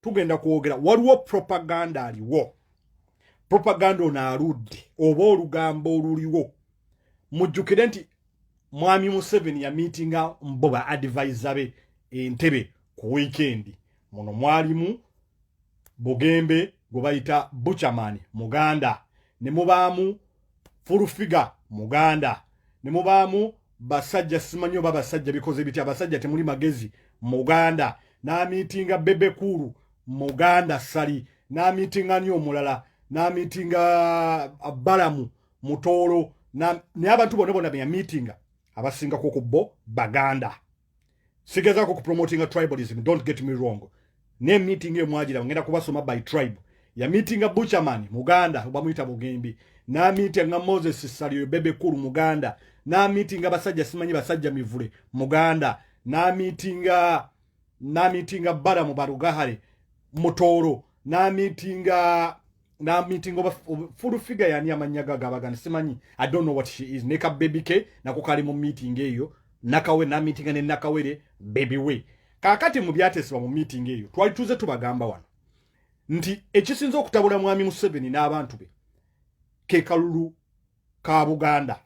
tugenda kwogera waliwo propaganda aliwo. Propaganda onaaludde oba olugambo oluliwo. Mujjukire nti Mwami Museveni ya meetinga mboba advisor be Entebbe ku weekend. Muno mwalimu Bugembe gwe bayita Buchaman Muganda, ne mubaamu Furufiga Muganda, ne mubaamu basajja simanyo babasajja bikoze biti abasajja temuli magezi Muganda, na meetinga Bebekuru Muganda Sali, na meetinga nyo mulala, na meetinga Balamu Mutoro, na ne abantu bonna bya meetinga abasinga ko kubbo Baganda. Sigeza ko promoting tribalism, don't get me wrong. Ne meeting ye mwajira ngenda kubasoma by tribe. Ya meeting Buchaman Muganda bamuyita Bugembe, na meeting Moses Saliyo Bebekuru Muganda, na meeting basajja simanyi basajja mivule Muganda, na meeting Baramu Barugahare Mutoro, na meeting oba full figure yani amanyaga gabagana simanyi. I don't know what she is. Neka baby K na kukali mu meeting eyo nakawe na meeting ne nakawere baby we. Kakati mu byatesibwa mu meeting eyo twali tuze tubagamba wano nti ekisinza okutabula Mwami Museveni n'abantu be ke kalulu ka Buganda.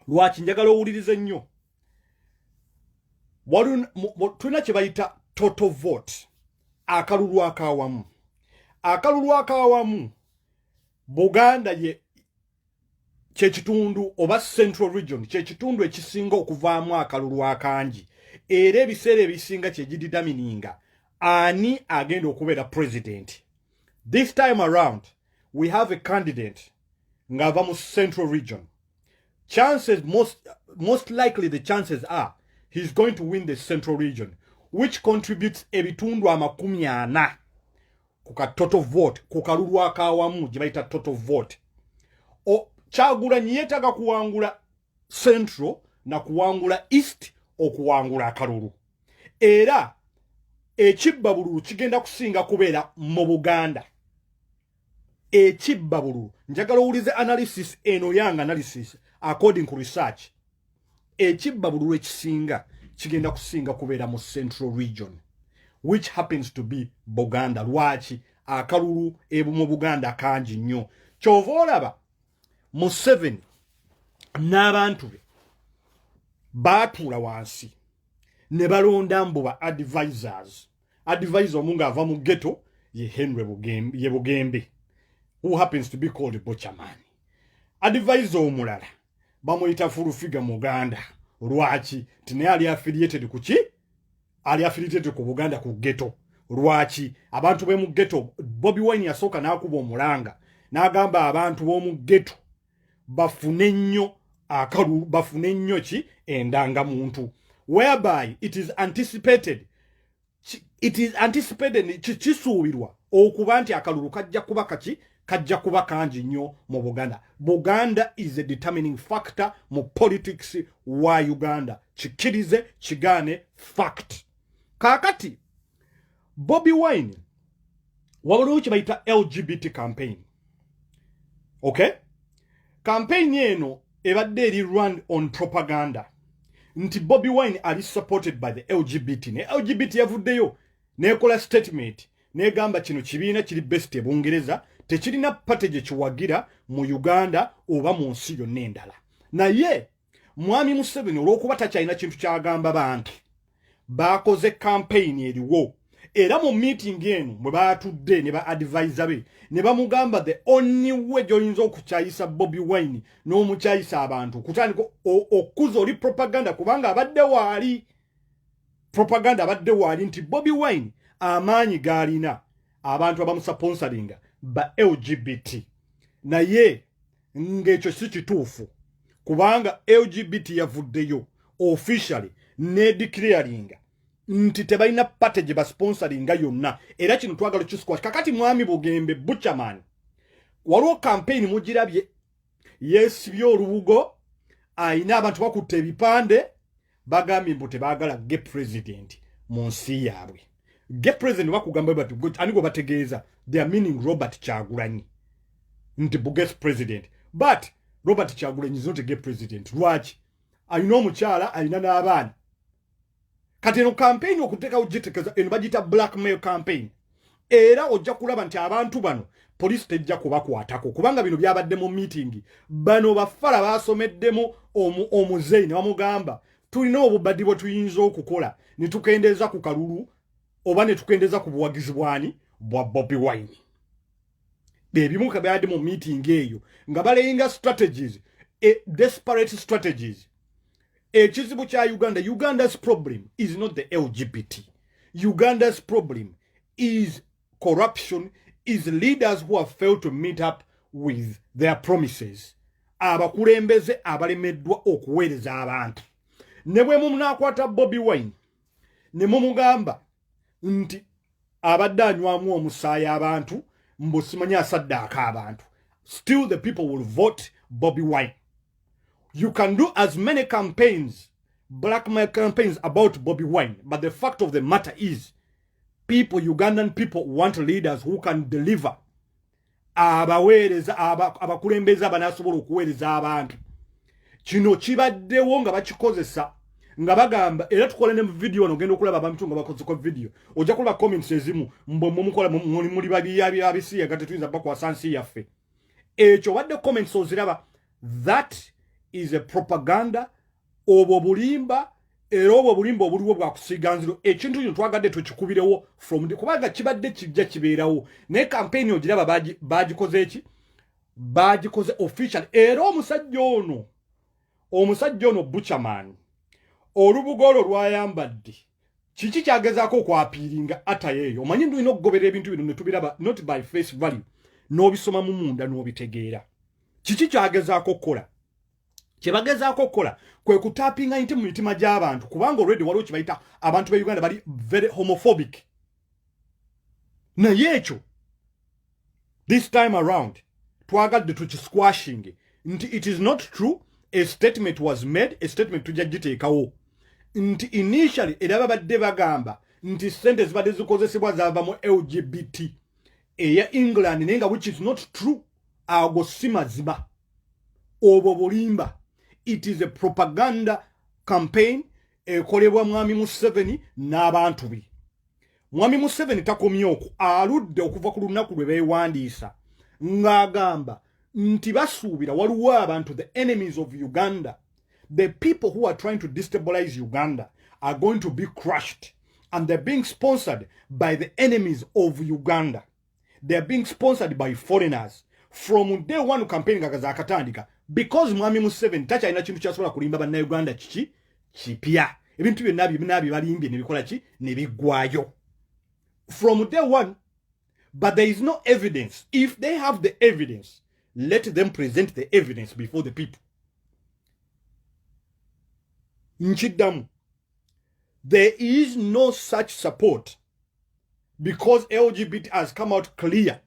Lwaki njagala owulirize nnyo, tulina kye bayita total vote, akalulu akawamu. Akalulu akawamu Buganda ye kyekitundu oba Central Region kyekitundu ekisinga okuvaamu akalulu akangi, era ebiseera ebisinga kyegididamininga ani agenda okubeera president. This time around we have a candidate ngava mu Central Region. Chances most likely the chances are he's going to win the Central Region, which contributes ebitundu 40 kuka total vote, kukalulu akawamu jibaita total vote. Kyagulanyi yetaga kuwangula Central na kuwangula East okuwangula akalulu. Era ekibba bululu kigenda kusinga kubeera mu Buganda. Ekibba bululu njagala owulize analysis eno yanga analysis according to research. Ekibba bululu ekisinga kigenda kusinga kubeera mu Central Region, which happens to be Buganda. Lwaki akalulu mu Buganda kangi nnyo. Kyova olaba Museveni n'abantu be baatuula wansi ne balonda mbuba advisors. Advisor omunga ava mu ghetto ye Henry Bugembe, who happens to be called Buchaman. Advisor omulala bamuyita Furufiga Muganda. Lwaki tine ali affiliated kuki? Ali affiliated ku Buganda ku ghetto. Lwaki abantu be mu ghetto Bobi Wine yasooka n'akuba omulanga n'agamba abantu b'omu ghetto bafune nnyo akalulu, bafune nnyo ki endanga muntu, whereby it is anticipated kisuubirwa okuba nti akalulu kajja kuba kajja kuba kangi nnyo mu Buganda. Buganda is a determining factor mu politics wa Uganda. Kikirize kigane fact. Kakati Bobi Wine wabuluwo kibayita LGBT campaign. Okay? Campaign eno ebadde eri run on propaganda nti Bobi Wine ali supported by the LGBT. Ne LGBT yavuddeyo nekola statement negamba kino kibiina kiri best e Bungereza tekirina package kiwagira mu Uganda oba mu nsi yonna endala. Naye Mwami Museveni olw'okuba takyalina kintu kyagamba bantu bakoze campaign eriwo. Era mu meeting eno mwe baatudde ne ba advisor be ne bamugamba the only way joyinza okukyayisa Bobi Wine n'omukyayisa abantu kutandika okuza oli propaganda, kubanga abadde waali propaganda abadde waali nti Bobi Wine amaanyi gaalina abantu abamusponsoringa ba LGBT. Naye ng'ekyo si kituufu, kubanga LGBT yavuddeyo officially ne declaringa nti tebalina package ba sponsoringa yonna. Era kino twagala kisquash. Kakati Mwami Bugembe Buchaman waliwo campaign mugirabye yesibye olubugo, ayina abantu bakutte ebipande bagambye mbu tebaagala gay president mu nsi yaabwe. Gay president bakugamba bati anigo bategeeza they are meaning Robert Kyagulanyi nti Buges president, but Robert Kyagulanyi is not a gay president. Lwaki? Ayina omukyala, ayina n'abaana. Kati no campaign okuteka ujitekeza eno bagita blackmail campaign. era ojja kulaba nti abantu bano police tejja kubakwatako kubanga bino byabadde mu meeting bano bafala basomeddemu omuzeyi ne bamugamba tulina obubaddi bwe tuyinza okukola ne tukendeeza ku kalulu oba ne tukendeeza ku buwagizi bwani bwa Bobi Wine. Bebimu kabyadde mu meeting eyo nga baleyinga strategies, desperate strategies. Ekizibu kya Uganda's problem is not the LGBT. Uganda's problem is corruption, is leaders who have failed to meet up with their promises. Abakulembeze abalemeddwa okuweereza abantu. Ne bwe munakwata Bobi Wine ne mumugamba nti abadde anywamu omusaayi abantu mbusimanya asaddaaka abantu. Still the people will vote Bobi Wine. You can do as many campaigns, blackmail campaigns about Bobi Wine, but the fact of the matter is Ugandan people want leaders who can deliver. Abakulembeza abanasobola okuweereza abantu. Kino kibaddewo nga bakikozesa nga bagamba era tukola ne video no genda okulaba abantu nga bakoze ko video. Ojja kulaba comments ezimu mukola muli babi abisi agate tuyinza bakwa sansi yaffe. Ekyo wadde comments oziraba. That is a propaganda obwo bulimba era obwo bulimba obuliwo bwa kusiganziro ekintu kino twagadde tukikubirewo from the kubanga kibadde kijja kibeerawo ne campaign ogiraba bagikoze eki bagikoze official era omusajja ono Buchaman olubugolo lwayambadde kiki kyagezaako okwapiiringa atayeeyo omanyi ndulina okugoberera ebintu bino ne tubiraba not by face value n'obisoma mu munda n'obitegeera kiki kyagezaako okukola kyebagezaako okukola kwe kutapinga nti mu mitima gy'abantu kubanga already waliwo kibayita abantu be Uganda bali very homophobic naye ekyo this time around twagadde tukisquashing nti it is not true. A statement was made, a statement tujja giteekawo nti initially era babadde bagamba nti sente zibadde zikozesebwa zava mu LGBT eya England nenga which is not true. Ago si mazima obwo bulimba. It is a propaganda campaign ekolebwa Mwami Museveni n'abantu be. Mwami Museveni takomye okwo aludde okuva ku lunaku lwe beewandiisa ng'agamba nti basuubira waliwo abantu the enemies of Uganda, the people who are trying to destabilize Uganda are going to be crushed, and they're being sponsored by the enemies of Uganda. They're being sponsored by foreigners. From day one campaign akatandika because Mwami Museveni takyalina kintu kyasobola kulimba bannayuganda kiki kipya ebintu byonna balimbye ne bikola ki ne biggwayo from day one. But there is no evidence. If they have the evidence, let them present the evidence before the people. Nchidamu, there is no such support because LGBT has come out clear.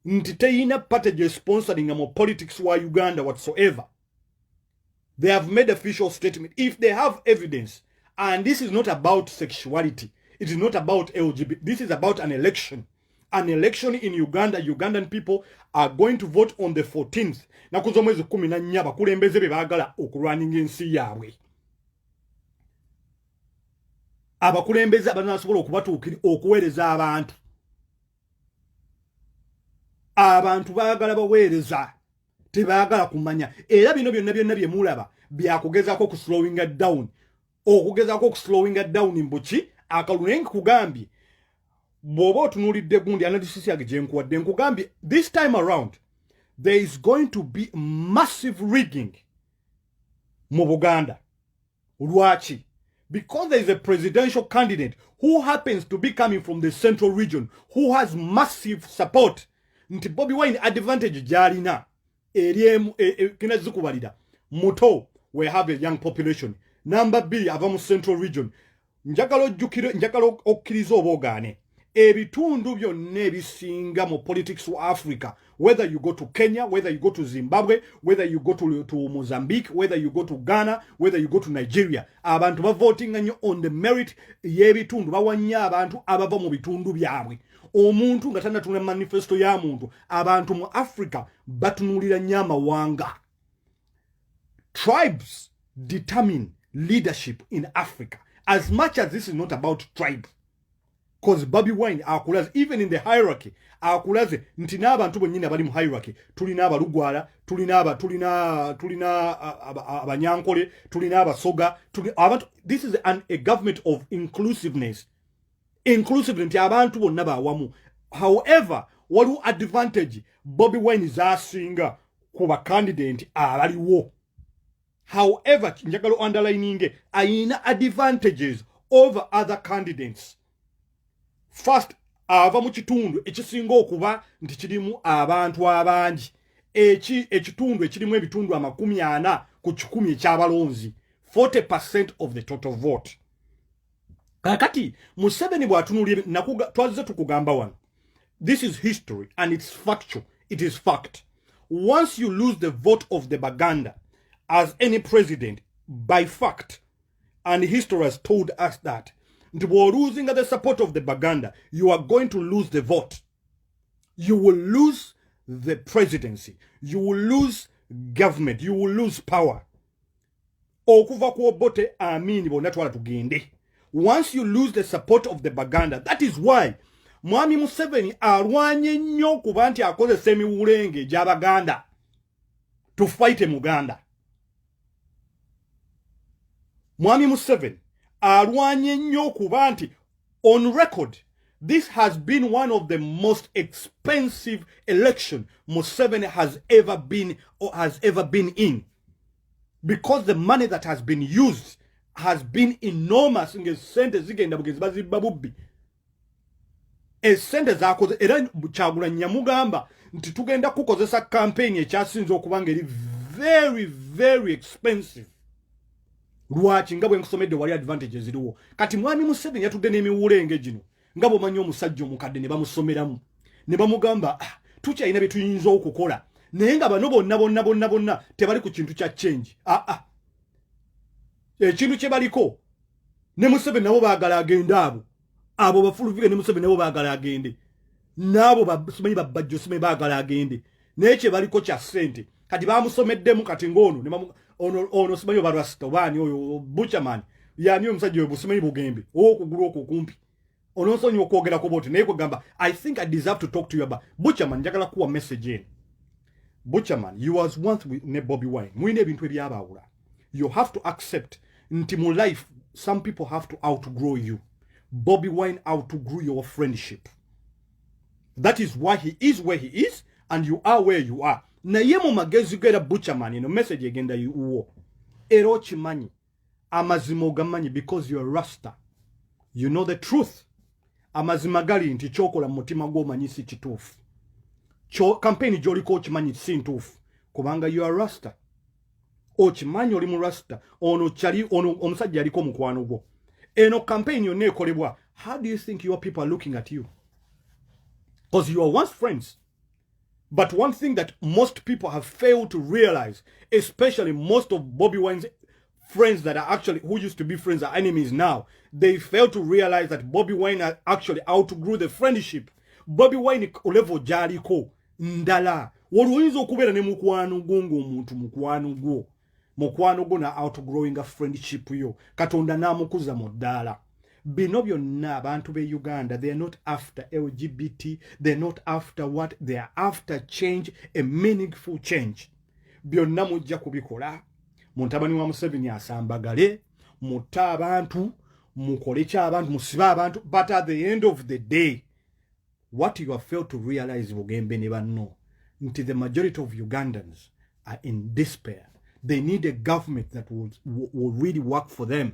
Ntiteyina party sponsoring more politics wa Uganda whatsoever. They have made official statement. If they have evidence, and this is not about sexuality, it is not about LGBT, this is about an election. An election in Uganda. Ugandan people are going to vote on the 14th. Nakuzo mwezi 14 bakulembeze be baagala okulwaninga ensi yaabwe. Abakulembeze abanasobola okubatuukira okuweereza abantu. Abantu baagala baweereza tebaagala kumanya era bino byonna bye mulaba byakugezaako ku slowing down okugezaako ku slowing down mbuki akalunengi kugambye bw'oba otunuulidde gundi analysis yage gye nkuwadde nkugambye this time around there is going to be massive rigging mu Buganda. Lwaki? Because there is a presidential candidate who happens to be coming from the central region who has massive support. Nti Bobi Wine advantage jalina eriemu kina zikubalira muto we have a young population. Number B ava mu central region. Njagala okkiriza obogaane ebitundu byonna ebisinga mu politics of Africa, whether you go to Kenya, whether you go to Zimbabwe, whether you go to Mozambique, whether you go to Ghana, whether you go to Nigeria, abantu ba voting nnyo on the merit y'ebitundu bawanya abantu abava mu bitundu byabwe. Omuntu nga tanatuna manifesto ya muntu abantu mu Africa batunulira nnyo amawanga. Tribes determine leadership in Africa as much as this is not about tribe. Because Bobby Wine akulaze even in the hierarchy akulaze nti n'abantu bonyine abali mu hierarchy tulina abalugwala tulina abanyankole tulina abasoga abantu. This is a government of inclusiveness nti abantu bonna bawamu. However, waliwo advantage Bobby Wine zasinga kuba candidate abaliwo. However, njagala underlining ayina advantages over other candidates. First, ava mu kitundu ekisinga okuba nti kirimu abantu abangi. Ekitundu ekirimu ebitundu 40 ku 100 ekyabalonzi. 40% of the total vote. Kakati, Museveni bw'atunulira twazize tukugamba wano. This is history and it's factual. It is fact. Once you lose the vote of the Baganda as any president, by fact, and history has told us that, losing the support of the Baganda, you are going to lose the vote. You will lose the presidency. You will lose government. You will lose power. Okuva ku obote amini bonatwala tugende. Once you lose the support of the Baganda, that is why Mwami Museveni alwanye nnyo kuba nti akozesa emiwulenge gy'Abaganda to fight Muganda. Mwami Museveni alwanye nnyo kuba nti on record this has been one of the most expensive election Museveni has ever been in, because the money that has been used has been enormous. Ngesente zigenda bugezi bazibabubbi esente zakoze era Kyagulanyi yamugamba nti tugenda kukozesa campaign ekyasinze okuba ngeri very very expensive. Lwaki nga bwe nkusomedde wali advantages ziriwo. Kati Mwami Museveni yatudde n'emiwulenge gino nga bw'omanyi omusajja omukadde ne bamusomeramu ne bamugamba tukyalina bye tuyinza okukola naye nga bano bonna tebali ku kintu kya change. Ekintu kye baliko ne Museveni nabo baagala agende abo bafuluvire ne Museveni nabo baagala agende n'abo basimanyi babajjo simanyi baagala agende naye kye baliko kya ssente. Kati bamusomeddemu kati ng'ono ono simanyi barasta obani oyo Butcherman yani omusajja oyo simanyi bugembe okugulu okukumpi ono nsonyi okwogera ko bote naye kugamba I think I deserve to talk to you about Butcherman. Njagala kuwa message in Butcherman, you was once with ne Bobby Wine. Mwine bintu ebyabawula. You have to accept nti mu life some people have to outgrow you. Bobby Wine outgrew your friendship. That is why he is where he is and you are where you are. Na ye mu magezi gera Butcherman ino message egenda uwo. Ero chimanyi. Amazima ogamanyi because you are Rasta. You know the truth. Amazima gali nti chokola mutima gwomanyi si kituufu. Campaign joliko chimanyi si ntuufu. Kubanga you are Rasta. Ochimanyi oli mu Rasta. Ono chali ono omusajja aliko mukwano gwo. Eno campaign yonna ekolebwa. How do you think your people are looking at you? Because you are once friends. But one thing that most people have failed to realize, especially most of Bobby Wine's friends that are actually, who used to be friends, are enemies now, they fail to realize that Bobby Wine actually outgrew the friendship. Bobby Wine olevo jaliko ndala. Waluinzo okubera ne mukwano gongo omuntu mukwano gwo na outgrowing a friendship yo. Katonda namukuza mu ddala. Bino byonna abantu be Uganda, they are not after LGBT, they are not after what, they are after change, a meaningful change. Byonna mujja kubikola. Muntabani wa Museveni asambagale, mutta abantu, mukole ky'abantu, musiba abantu, but at the end of the day, what you have failed to realize bugembe ne banno, nti the majority of Ugandans are in despair. They need a government that will really work for them.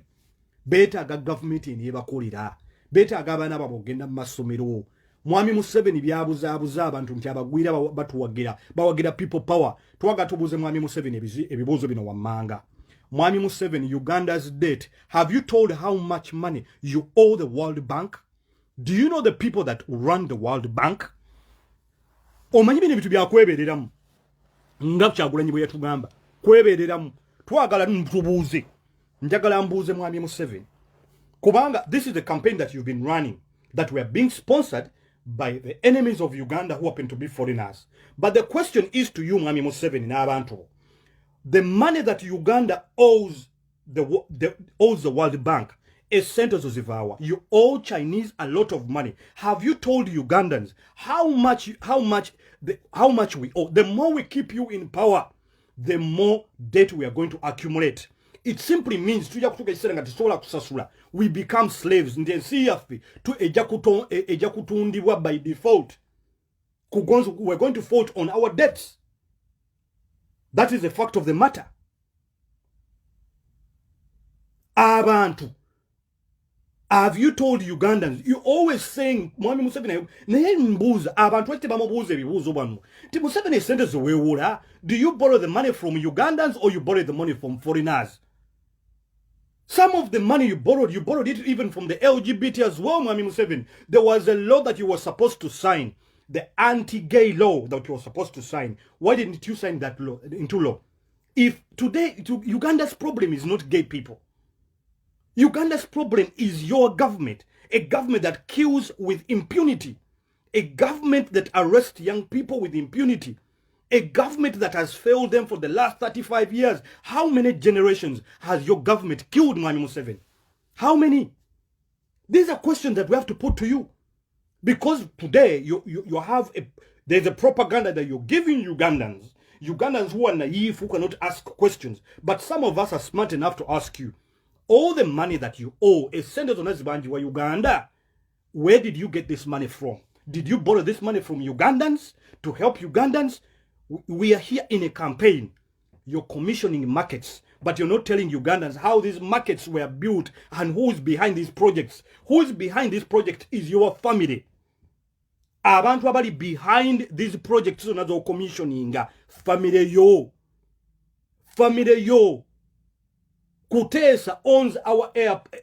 Beta aga government ebakolera. Beta aga abana babogenda mu masomero. Mwami Museveni byabuza abantu nti abagwira batuwagira. Bawagira people power. Twaga tubuze Mwami Museveni ebibuzo bino wammanga. Mwami Museveni, Uganda's debt. Have you told how much money you owe the World Bank? Do you know the people that run the World Bank? Omanyi bino bitu byakwebereramu. Nga Kyagulanyi bwe yatugamba. Kwebereramu. Twagala ntubuze. Njagala mbuze Mwami Museveni. Kubanga, this is the campaign that you've been running, that we are being sponsored by the enemies of Uganda who happen to be foreigners. But the question is to you, Mwami Museveni, n'abantu. The money that Uganda owes the World Bank a sentence zivawa. You owe Chinese a lot of money. Have you told Ugandans how much we owe? The more we keep you in power, the more debt we are going to accumulate. It simply means we become slaves. By default. We're going to fault on our debts. That is the fact of the matter. Abantu. Have you told Ugandans? You always saying, Mwami Museveni, do you borrow the money from Ugandans or you borrow the money from foreigners? Some of the money you borrowed it even from the LGBT as well, Mwami Museveni. There was a law that you were supposed to sign, the anti-gay law that you were supposed to sign. Why didn't you sign that law into law? If today, Uganda's problem is not gay people. Uganda's problem is your government, a government that kills with impunity, a government that arrests young people with impunity, a government that has failed them for the last 35 years. How many generations has your government killed, Mwami Museveni? How many? These are questions that we have to put to you. Because today, there's a propaganda that you're giving Ugandans who are naive, who cannot ask questions. But some of us are smart enough to ask you, all the money that you owe is sent on Nazibanjiwa Uganda. Where did you get this money from? Did you borrow this money from Ugandans to help Ugandans? We are here in a campaign. You're commissioning markets, but you're not telling Ugandans how these markets were built and who is behind these projects. Who is behind this project is your family. Abantu abali behind these projects onazo commissioning family yo. Family yo. Kutesa owns our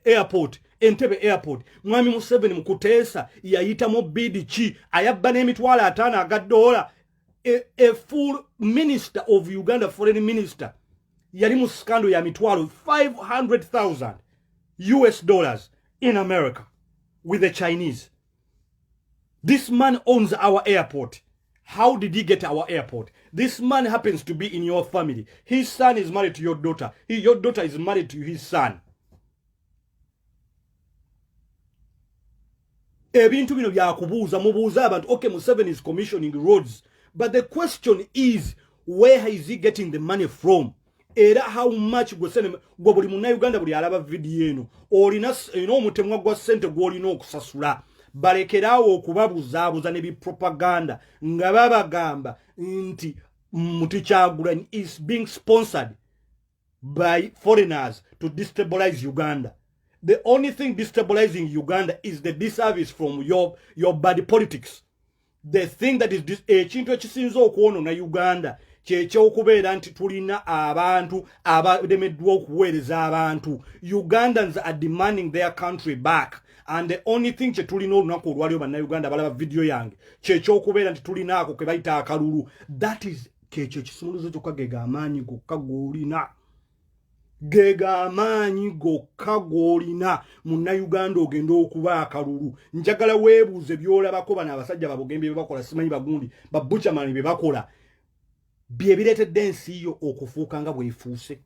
airport, Entebbe Airport. Mwami Museveni Mukutesa yayita mo bidi chi ayabba n'emitwalo 5 aga a full minister of Uganda, foreign minister, yali mu scandal ya mitwalo $500,000 in America with the Chinese. This man owns our airport. How did he get our airport? This man happens to be in your family. His son is married to your daughter. Your daughter is married to his son. Ebintu bino byakubuuza mubuuza abantu, okay, Museveni is commissioning roads. But the question is, where is he getting the money from? Era how much go send gwo buli munna Uganda buli alaba video eno. Olina omutemwa gwa sente gwolina okusasula. Balekerawo okubabuzaabuza ne propaganda nga babagamba nti Mutichagulanyi is being sponsored by foreigners to destabilize Uganda. The only thing destabilizing Uganda is the disservice from your bad politics. The thing that is ekintu ekisinza okuwona Uganda kyekyokubeera nti tulina abantu abademeddwa okuweereza abantu. Ugandans are demanding their country back. And the only thing tulina olunaku olwaliwo bannayuganda balaba video yange kyekyokubeera nti tulinaako ke bayita akalulu. That is kyekyo ekisumuluzo kyokka gega amaanyi gokka g'olina. Gega amaanyi gokka g'olina munnayuganda ogenda okuba akalulu. Njagala weebuuze byolabako bano abasajja babugembe bye bakola, simanyi bagundi babuchamani bye bakola, bye bireetedde ensi yo okufuuka nga bwefuuse.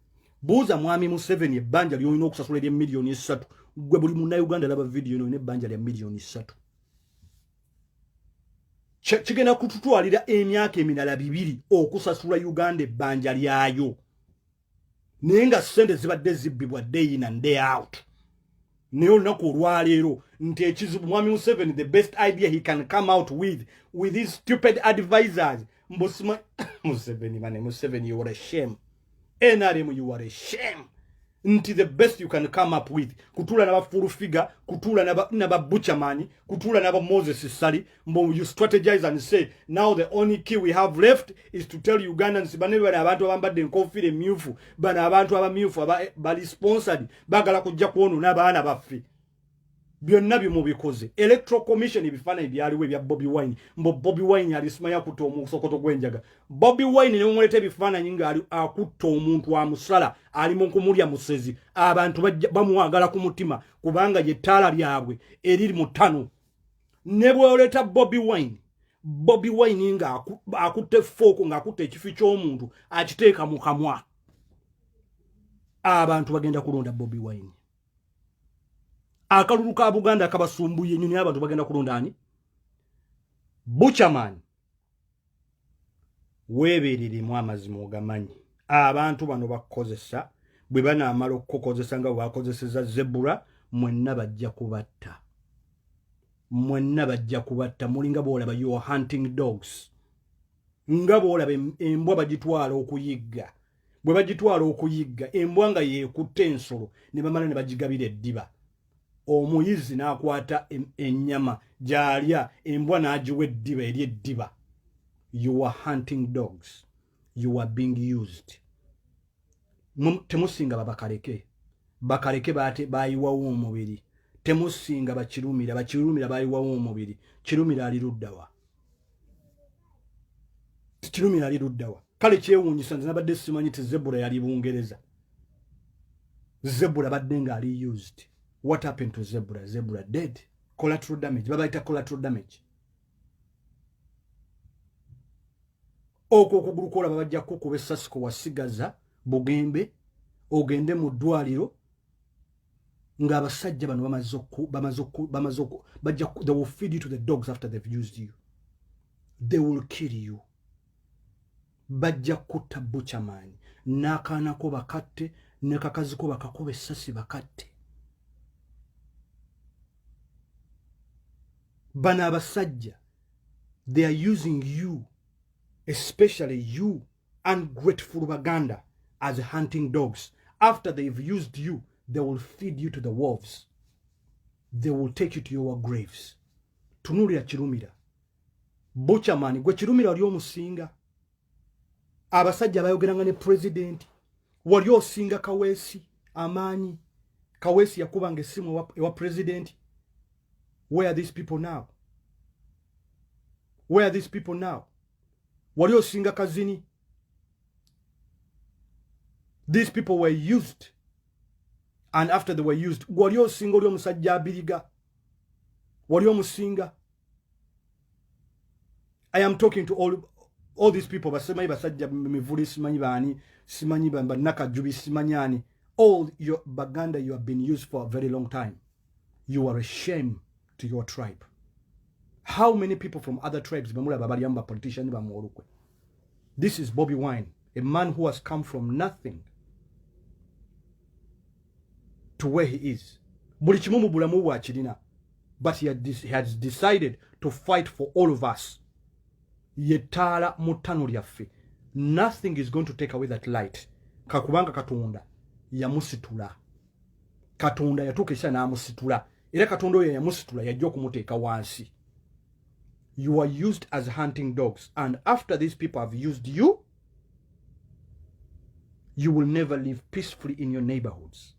Buuza Mwami Museveni ebbanja ly'olina okusasula erya miliyoni 3. Gwe buli munnayuganda laba video eno n'ebbanja lya miliyoni 3. Kigenda kututwalira emyaka emirala 2 okusasula Uganda ebbanja lyayo. Naye nga ssente zibadde zibbibwa day in and day out. Naye olunaku olwaleero nti ekizibu Mwami Museveni, the best idea he can come out with his stupid advisors. Museveni, you are a shame. NRM, you are a shame. Nti the best you can come up with. Kutula naba full figure, kutula naba Buchamani, kutula naba Moses Sali. You strategize and say, now the only key we have left is to tell Ugandans, banebe abantu abambadde nkofire myufu, bana abantu abamyufu bali sponsored, bagala kujja kuonu n'abaana baffe. Byonna bimubikoze. Electoral Commission ebifaananyi byaliwo ebya Bobi Wine. Bobi Wine alisimanya kutta omusokoto gw'enjaga. Bobi Wine ne mumuleta ebifaananyi nga akutta omuntu amusala ali mu kumulya musezi. Abantu bamuwagala ku mutima kubanga ye ttaala lyabwe eriri mu ttano. Ne bw'oleta Bobi Wine nga akutte fooko ng'akutte ekifi ky'omuntu akiteeka mu kamwa. Abantu bagenda kulonda Bobi Wine. akalulu ka Buganda akabasumbuye nnyo abantu bagenda kulonda ani Buchaman webereremu amazima ogamanyi abantu bano bakozesa bwe banaamala okukozesa nga bakozeseza zebura mwenna bajja kubatta mulinga boolaba you are hunting dogs nga boolaba embwa bagitwala okuyigga bwe bagitwala okuyigga embwa nga yeekutte ensolo ne bamala ne bagigabira eddiba omuyizi n'akwata ennyama gy'alya embwa n'agiwa eddiba eri eddiba you are hunting dogs you are being used temusinga bakaleke bayiwawo omubiri temusinga bakirumira bayiwawo omubiri kirumira ali luddawa kale kyewuunyisa nze nabadde simanyi ti zebura yali Bungereza zebura badde nga ali used what happened to zebura dead collateral damage babayita collateral damage okwo okugulu kola babajja kukuba essasi ko wasigaza bugembe ogende mu ddwaliro nga abasajja bano they will feed you to the dogs after they've used you. They will kill you. Bajja kutta Buchaman n'akaana ko bakatte ne kakazi ko bakakuba essasi bakatte. Bano abasajja they are using you, especially you ungrateful Baganda, as hunting dogs. After they've used you, they will feed you to the wolves. They will take you to your graves. Tunulira Kirumira. Buchaman, gwe Kirumira oli omusinga. Abasajja bayogeranga ne president. Wali osinga Kaweesi amaanyi. Kaweesi yakubanga essimu ewa president. Where are these people now? Where are these people now? Wali osinga Kazini. These people were used. And after they were used, wali osinga oli omusajja abiriga. Wali omusinga. I am talking to all these people. Basemanyi basajja mivuli simanyi bani, simanyi banakajubi simanyani. All your Baganda, you have been used for a very long time. You are a shame to your tribe. How many people from other tribes bamula babaliyamba politician bamolukwe? This is Bobi Wine, a man who has come from nothing to where he is. Buli kimu mu bulamu bwa kirina. But he has decided to fight for all of us. Yetala mutano lyaffe. Nothing is going to take away that light. Kakubanga Katonda yamusitula. Katonda yatukisa n'amusitula. Era Katonda oyo yamusitula yajja okumuteeka wansi. You are used as hunting dogs, and after these people have used you, you will never live peacefully in your neighborhoods.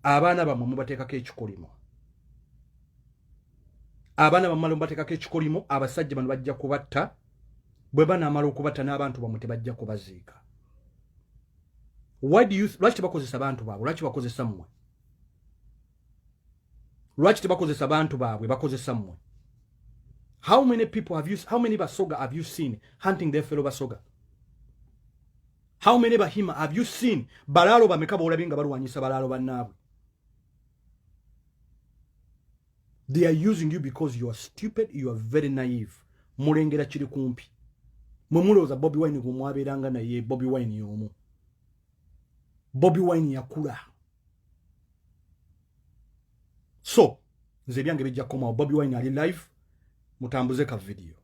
Abaana bamwe mubateekako ekikolimo. Abaana bamwe mubateekako ekikolimo, abasajja bano bajja kubatta, bwe banaamala okubatta n'abantu bamwe tebajja kubaziika. Lwaki tebakozesa abantu baabwe? Lwaki bakozesa mmwe? Lwaki tebakozesa abantu baabwe bakozesa mmwe? How many Basoga have you seen hunting their fellow Basoga? How many Bahima have you seen balalo bameka bolabinga balwanyisa balalo bannaabwe? They are using you because you are stupid, you are very naive. Mulengera kiri kumpi. Mwemuloza Bobi Wine gumwaberanga naye Bobi Wine yomu. Bobi Wine yakula. So, nze byange bijja koma Bobi Wine ali live. Mutambuze ka video.